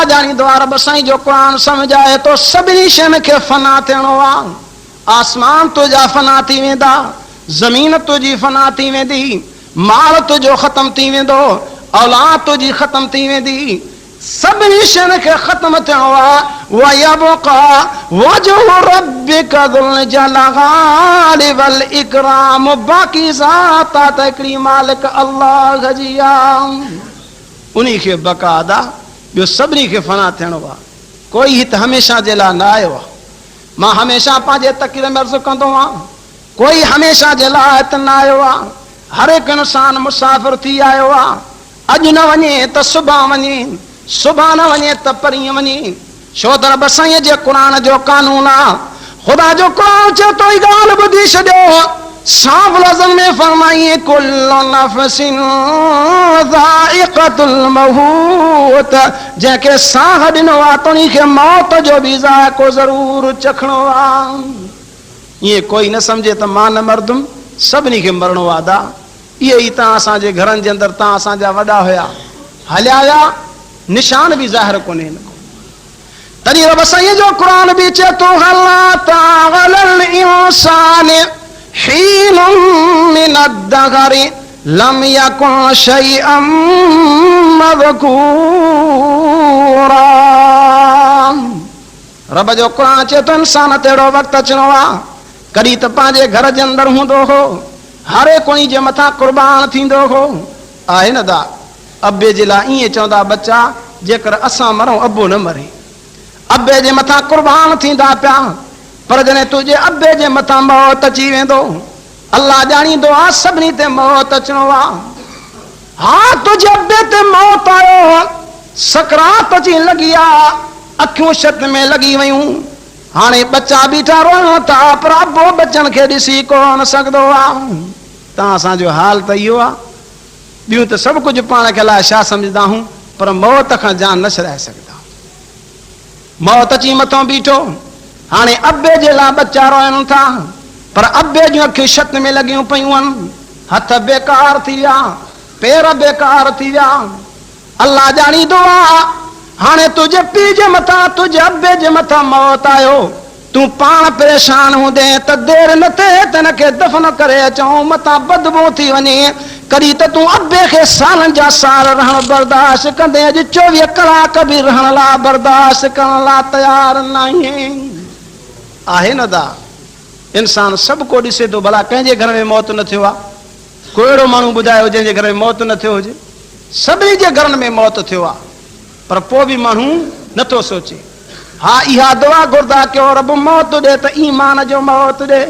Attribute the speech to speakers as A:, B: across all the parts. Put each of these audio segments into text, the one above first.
A: जानींदो आहे रब साईं जो क़ुरान समझाए तो सभिनी शयुनि खे फना थियणो आहे। आसमान तुंहिंजा फना थी वेंदा, ज़मीन तुंहिंजी फना थी वेंदी, माल तुंहिंजो ख़त्म थी वेंदो, औलाद तुंहिंजी ख़त्म थी वेंदी, सभिनी शयुनि खे ख़त्म थियणो आहे। वयबका वजहु रब्बिका ज़ुल जलाली वल इकराम, बाक़ी ज़ात त हिकिड़ी मालिक अल्लाह जी आहे, उन्ही खे बका अदा, ॿियो सभिनी खे फना थियणो आहे। कोई हिते हमेशह जे लाइ न आयो आहे। मां हमेशह पंहिंजे तक़रीर में अर्ज़ु कंदो आहियां, कोई हमेशह जे लाइ हिते न आयो आहे। हर हिकु इंसान मुसाफ़िर थी आयो आहे। अॼु न वञे त सुभाणे वञे, सुभाणे न वञे त परीं वञे। छो त रब साईं जे क़ुरान जो कानून आहे। ख़ुदा जो क़ुरान चए थो ई ॻाल्हि ॿुधी छॾियो। साफ़ लफ़्ज़नि में फरमाईं कुल्लु नफ़्सिन ज़ाइक़तुल मौत, जंहिंखे साह ॾिनो आहे त उन्ही खे मौत जो बि ज़ाइक़ो ज़रूरु चखणो आहे। ईअं कोई न सम्झे त मां न मरदुमि, सभिनी खे मरणो आहे। दा इहे ई तव्हां असांजे घरनि जे अंदरि तव्हां असांजा वॾा हुया, हलिया विया, निशान बि ज़ाहिर कोन्हे। तॾहिं रब साईं जो क़ुरान बि चए थो हला तागलल इंसान हीन मिन अद्दहरि लम यकुन शैअन मज़कूरा। रब जो क़ुरान चए थो इंसान ते अहिड़ो वक़्तु अचणो आहे, कॾहिं त पंहिंजे घर जे अंदरि हूंदो हो, हर कोई जे मथां कुर्बान थींदो हो। आहे न दा, अबे जे लाइ ईअं चवंदा बच्चा, जेकर असां मरूं अबो न मरे। अबे जे मथां कुर्बान थींदा पिया, पर जॾहिं तुंहिंजे अबे जे मथां मौत अची वेंदो, अल्लाह ॼाणींदो आहे सभिनी ते मौत अचणो आहे। हा तुंहिंजे अबे ते मौत आयो, सकरात अची लॻी आहे, अखियूं छत में लॻी वयूं, हाणे बच्चा बीठा रोइनि था, पर अबो बच्चनि खे ॾिसी कोन सघंदो आहे। तव्हां असांजो हाल त इहो आहे। ॿियूं त सभु कुझु पाण खे लाइ छा सम्झंदा आहियूं, पर मौत खां जान न छॾाए सघंदा। मौत अची मथां बीठो, हाणे अबे जे लाइ बच्चा रोइनि था, पर अबे जूं अखियूं छत में लॻियूं पयूं आहिनि, हथ बेकार थी विया, पेर बेकार थी विया। अल्लाह ॼाणींदो आहे हाणे तुंहिंजे पीउ जे मथां, तुंहिंजे अबे जे मथां मौत आयो, तूं पाण परेशान हूंदे त देरि न थिए त हिन खे दफ़न करे अचूं, मथां बदबू थी वञे। कॾहिं त तूं अबे खे सालनि जा साल रहण बर्दाश्त कंदे, अॼु 24 कलाक बि रहण लाइ बर्दाश्त करण लाइ तयारु न आहीं। आहे न दा, इंसान सभु को ॾिसे थो, भला कंहिंजे घर में मौत न थियो आहे? कोई अहिड़ो माण्हू ॿुधायो जंहिंजे घर में मौत न थियो हुजे? सभिनी जे घरनि में मौत थियो आहे, पर पोइ बि माण्हू नथो सोचे। हा इहा दुआ घुरदा कयो, रब मौत ॾे त ईमान जो मौत ॾे।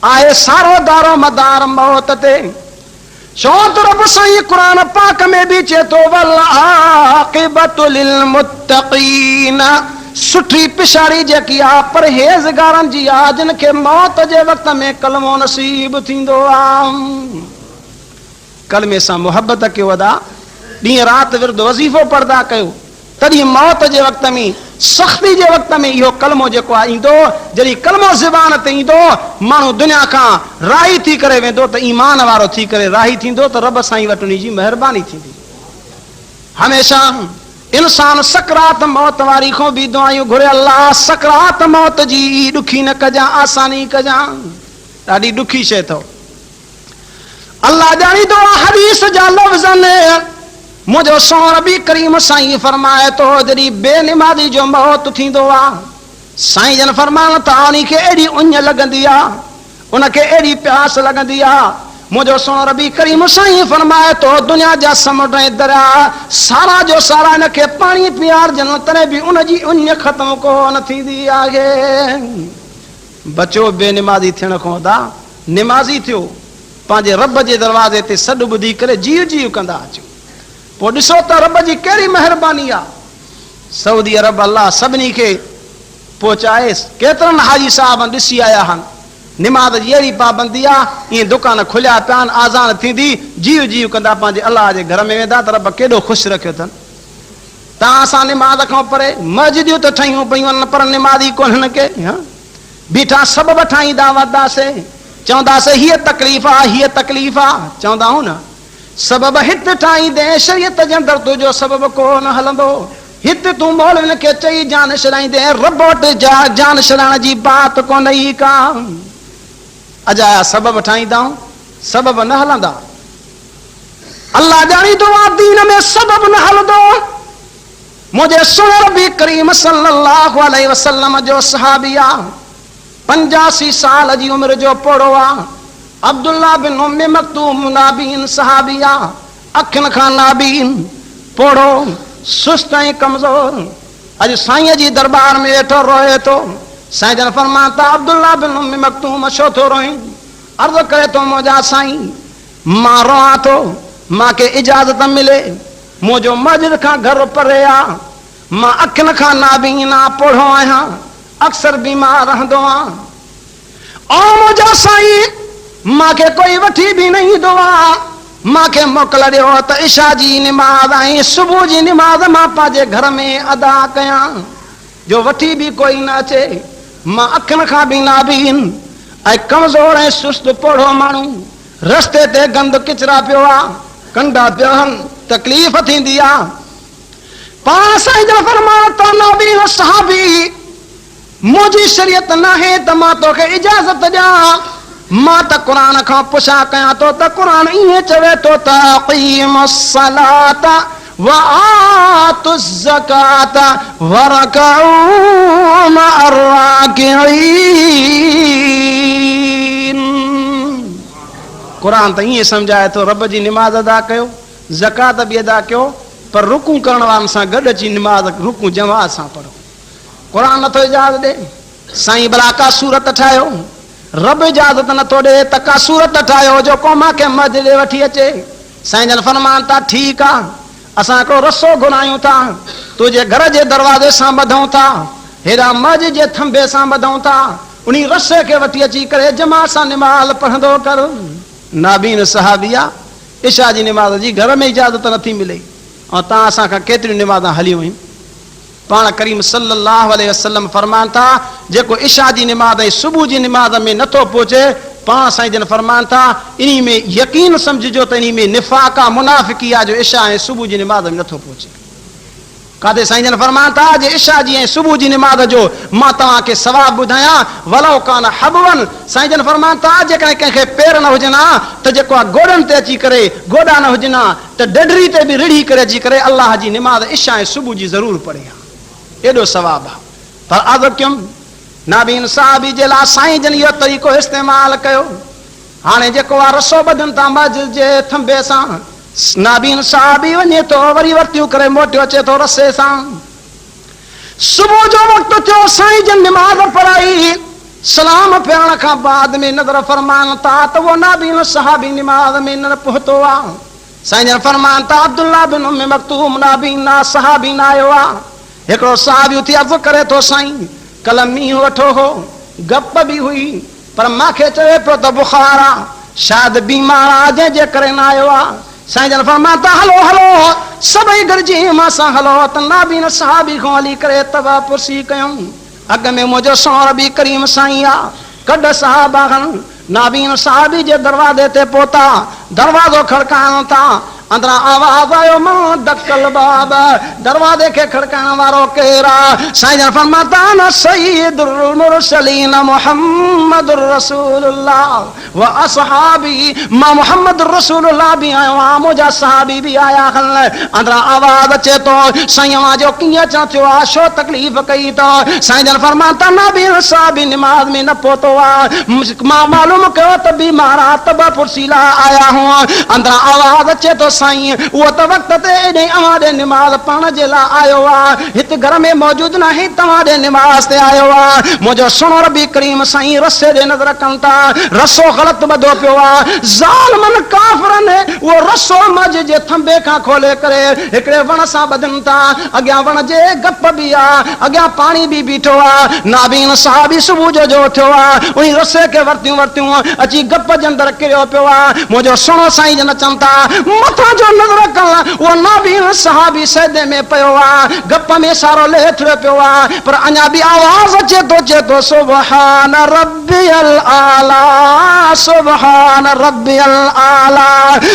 A: आहे सारो दारो मदार मौत ते। छो त रब साईं क़ुरान पाक में बि चए थो वल आक़िबतु लिल मुत्तक़ीन, सुठी पिछाड़ी जेकी आहे परहेज़गारनि जी आहे, जिन खे मौत जे वक़्त में कलमो नसीब थींदो आहे। कलमे सां मुहबत कयो अदा, ॾींहुं राति विर्द वज़ीफ़ो पढ़दा कयो, तॾहिं मौत जे वक़्त में, सख़्ती जे वक़्त में इहो कलमो जेको आहे ईंदो, जॾहिं कलमो ज़बान ते ईंदो, माण्हू दुनिया खां राही थी करे वेंदो त ईमान वारो थी करे राही थींदो, त रब साईं वटि उन जी महिरबानी थींदी। हमेशह इंसान सकरात मौत वारी खां बि दुआयूं घुरे, अल्लाह सकरात मौत जी ॾुखी न कजां, आसानी कजां, ॾाढी ॾुखी शइ अथव। अल्लाह ॼाणींदो आहे हदीस जा लफ़्ज़नि, मुंहिंजो सोण बि करीम साईं फरमाए थो, जॾहिं बेनिमाज़ी जो मौत थींदो आहे, साईं जन फरमाइनि था उन खे एॾी उञ लॻंदी आहे, उनखे एॾी प्यास लॻंदी आहे। मुंहिंजो सोण रबी करीम साईं फरमाए थो, दुनिया जा समुंड ऐं दरिया सारा जो सारा हिनखे पाणी पीआरजनि, तॾहिं बि उनजी उञ ख़त्म कोन थींदी आहे। बचो बेनिमाज़ी थियण खां दा, निमाज़ी थियो, पंहिंजे रब जे दरवाज़े ते सॾु ॿुधी करे जीव जीव कंदा अचो। पोइ ॾिसो त रब जी कहिड़ी महिरबानी आहे। सऊदी अरब अल्लाह सभिनी खे पहुचाए, केतिरनि हाजी साहब ॾिसी आया आहिनि, निमाज़ जी अहिड़ी पाबंदी आहे, ईअं दुकान खुलिया पिया आहिनि, आज़ान थींदी जीव जीव कंदा पंहिंजे अलाह जे घर में वेंदा, त रब केॾो ख़ुशि रखियो अथनि। तव्हां असां निमाज़ खां परे मस्जिदियूं त ठहियूं पियूं आहिनि, पर निमाज़ी कोन्हनि के। बीठा सबब ठाहींदा वधंदासीं, चवंदासीं हीअ तकलीफ़ आहे, हीअ तकलीफ़ आहे, चवंदा आहियूं न। सबब हित ठाहींदे शरीयत जे अंदरि तुंहिंजो सबब कोन हलंदो, हित तू मौलविन के चई जान छॾाईंदे रबोट जा जान छॾाइण जी बात कोन ई का। अजाया सबब ठाहींदा सबब न हलंदा। अल्लाह ॼाणींदो आहे दीन में सबब न हलंदो। मुझे सुन नबी करीम सल्लल्लाहु अलैहि वसल्लम जो सहाबी आ 85 साल जी उम्र जो पोड़ो आ अब्दुल्ला बिन उम्मे मक्तूम नाबीन सहाबी आ अखिन खां नाबीन पोड़ो सुस्त ऐं कमज़ोर। अॼु साईं जी दरबार में वेठो रोए थो। साईं जन फरमाता अब्दुल्ला बिन उम्मे मक्तूम छो थो रोई? अर्ज़ करे थो मुंहिंजा साईं मां रोआं थो मांखे इजाज़त मिले मुंहिंजो मस्जिद खां घर परे आ मां अखिन खां नाबीन आ पोड़ो आहियां अक्सर बीमार रहंदो आहियां। ओ मुंहिंजा साईं मांखे कोई वठी बि न ईंदो आहे मांखे मोकल ॾियो त इशा जी निमाज़ ऐं सुबुह जी निमाज़ मां पंहिंजे घर में अदा कयां जो वठी बि कोई न अचे। मां अखिन खां बि नाबीन ऐं कमज़ोर ऐं सुस्त पोड़ो माण्हू रस्ते ते गंद किचरा पियो आहे कंडा पिया आहिनि तकलीफ़ थींदी आहे। पाण साईं जन फरमायो त नाबीन सहाबी मुंहिंजी शरीयत न आहे त मां तोखे इजाज़त ॾियां मां त क़ुरान खां पुछा कयां थो त क़ुरान ईअं चवे थो त अक़ीमुस सलात व आतुज़ ज़कात वरकऊ मअर राकिईन। क़ुरान त ईअं सम्झाए थो रब जी निमाज़ अदा कयो ज़कात बि अदा कयो पर रुकू करण वारनि सां गॾु अची निमाज़ रुकू जमात सां पढ़ो। क़ुरान नथो इजाज़त ॾे साईं भला का सूरत ठाहियो रब इजाज़त नथो ॾे त का सूरत ठाहियो जो क़ौम खे मस्जिद वठी अचे। साईं जन फरमान था ठीकु आहे असां हिकिड़ो रसो घुरायूं था तुंहिंजे घर जे दरवाज़े सां ॿधूं था हेॾा मस्जिद जे थंभे सां ॿधूं था उन रसे खे वठी अची करे जमात सां निमाज़ पढ़ंदो कर। नाबीन सहाबी आहे इशा जी निमाज़ जी घर में इजाज़त नथी मिले ऐं तव्हां असांखां केतिरियूं निमाज़ां हली वयूं। पाण करीम सल्लल्लाहु अलैहि वसल्लम फरमान था जेको इशा जी निमाज़ ऐं सुबुह जी निमाज़ में नथो पहुचे पाण साईं जन फरमान था इन में यकीन समझिजो त इन में निफ़ाक़ आहे मुनाफ़िकी आहे जो इशा ऐं सुबुह जी निमाज़ में नथो पहुचे। काथे साईं जन फरमान था जे इशा जी ऐं सुबुह जी निमाज़ जो मां तव्हांखे सवाब ॿुधायां वलो कान हबवन। साईं जन फरमान था जेकॾहिं कंहिंखे पेर न हुजनि हा त जेको आहे गोॾनि ते अची करे गोॾा न हुजनि हा त ॾडरी ते बि रिढ़ी करे अची करे अलाह जी निमाज़ इशा ऐं सुबुह जी ज़रूरु पढ़े हा एॾो सवाब आहे। पर अर्ज़ कयुमि नाबीन साहबी जे लाइ साईं जन इहो तरीक़ो इस्तेमालु कयो। हाणे जेको आहे रसो ॿधनि था मस्जिद जे थंभे सां नाबीन साहबी वञे थो वरी वर्तियूं करे मोटियो अचे थो रसे सां। सुबुह जो वक़्तु थियो साईं जन निमाज़ पढ़ाई सलाम फेरण खां बाद में नज़र फरमान था त उहो नाबीन साहबी निमाज़ में न पहुतो आहे। साईं जन फरमान था अब्दुल्ला बिन उम्मे मक्तूम नाबीन साहबी न आयो आहे। हिकिड़ो साहबी उथी अर्ज़ करे थो साईं कल मींहुं वठो हो गप बि हुई पर मूंखे चवे पियो त बुखार आहे शायदि बीमार आहे जंहिंजे करे न आयो आहे। साईं जन फरमान था हलो हलो सभई गॾिजी मां सां हलो त नाबीन सहाबी खां हली करे तबा पुरसी कयूं। अॻ में मुंहिंजो सोहर बि करीम साईं आहे कॾ साहबा नाबीन साहबी जे दरवाज़े ते पहुता दरवाज़ो खड़काइण था अंदरां आवाज़ आयो मां दकल बाब दरवाज़े खे खड़काइण वारो केरु आहे? साईं जन फरमाता न सय्यदुल मुरसलीन मुहम्मदुर रसूलुल्लाह व असहाबी मां मुहम्मदुर रसूलुल्लाह भी आयो आहियां मुंहिंजा सहाबी बि आया आहिनि। अंदरां आवाज़ अचे थो साईं जो कीअं अचणु थियो आहे छो तकलीफ़ कई अथव? साईं जन फरमाता नाबीन साहबी निमाज़ में न पहुतो आहे मां मालूम कयो त बीमार आहे तब पुरसी लाइ आया हुआ। अंदरां आवाज़ अचे थो साईं उहो त वक़्त ते एॾे अवां ॾे निमाज़ पढ़ण जे लाइ आयो आहे हिते घर में मौजूदु न आहे तव्हां ॾे निमाज़ ते आयो आहे। मुंहिंजो सुनो रबी करीम साईं रसे ॾे नज़र कनि था रसो ग़लति ॿधो पियो आहे ज़ालिमनि काफ़िरनि उहो रसो मस्जिद जे थंभे खां खोले करे हिकिड़े वण सां ॿधनि था। अॻियां वण जे गप बि आहे अॻियां पाणी बि बीठो आहे। नाबीन साहबी सुबुह जो थियो आहे उन रसे खे वरतियूं अची गप जे अंदरि किरियो पियो आहे। मुंहिंजो सुनो साईं जन चवनि था मथो मथा जो नजर करण वो नबी सहाबी सजदे में पियो आहे, गप में सारो लेथड़ो पियो आहे, पर अञा बि आवाज़ अचे तो सुभान रब्बियल आला, सुभान रब्बियल आला।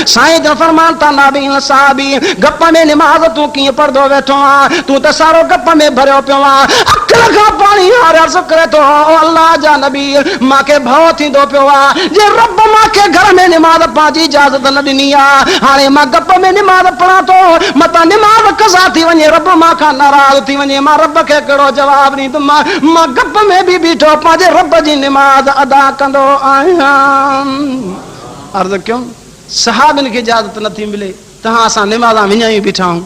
A: साईं जन फरमान था नबी सहाबी गप में निमाज़ तू कीअं पढ़दो वेठो आहे, तू त सारो गप में भरियो पियो आहे, अखियुनि खां पाणी हारे अर्ज़ करे थो अल्लाह जा नबी मांखे भउ थींदो पियो आहे, जे रब मांखे घर में निमाज़ पढ़ण जी इजाज़त न ॾिनी आहे, हाणे मां गप में निमाज़ पढ़ां थो, मतां निमाज़ कज़ा थी वञे, रब मांखां नाराज़ थी वञे, मां रब खे कहिड़ो जवाब ॾींदुमि। मां गप में बि बीठो पंहिंजे रब जी निमाज़ अदा कंदो आहियां। अर्ज़ कयूं सहाबनि खे इजाज़त नथी मिले, तव्हां असां निमाज़ां विञायूं बीठा आहियूं,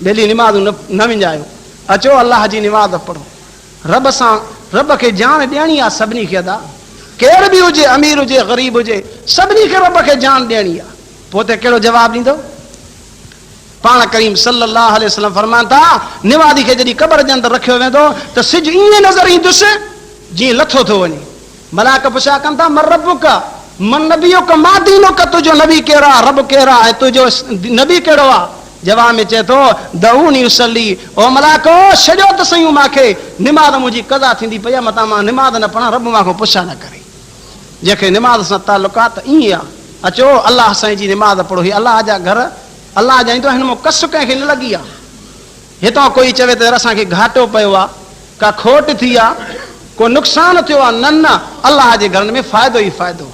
A: बेली निमाज़ूं न विञायो, अचो अलाह जी निमाज़ पढ़ो। रब सां रब खे जान ॾियणी आहे सभिनी खे अदा, केर बि हुजे, अमीर हुजे ग़रीब हुजे, सभिनी खे रब खे जान ॾियणी आहे, पोइ त कहिड़ो जवाबु ॾींदो। पाण करीम सल्लल्लाहु अलैहि वसल्लम फरमान था निमाज़ी खे जॾहिं क़ब्र जे अंदरि रखियो वेंदो त सिज ईअं नज़र ईंदुसि जीअं लथो थो वञे। मलाइका पुछा कनि था मन रब्बुक मन नबियुक मा दीनुक, तुंहिंजो नबी कहिड़ो आहे, रब कहिड़ो आहे, तुंहिंजो नबी कहिड़ो आहे? जवाब में चए थो दऊनी उसली, ओ मलाइको छॾियो त सयूं मूंखे, निमाज़ मुंहिंजी कज़ा थींदी पई आहे, मतां मां निमाज़ न पढ़ां, रब मूंखां पुछा न करे। जंहिंखे निमाज़ सां ताल्लुक़ आहे त ईअं आहे, अचो अलाह साईं जी निमाज़ पढ़ो। ही अलाह जा घर, अलाह जा ईंदो, हिन मां कस कंहिंखे न लॻी आहे। हितां कोई चवे त असांखे घाटो पियो आहे, का खोट थी आहे, को नुक़सानु थियो आहे, न न, अलाह जे घरनि में फ़ाइदो ई फ़ाइदो।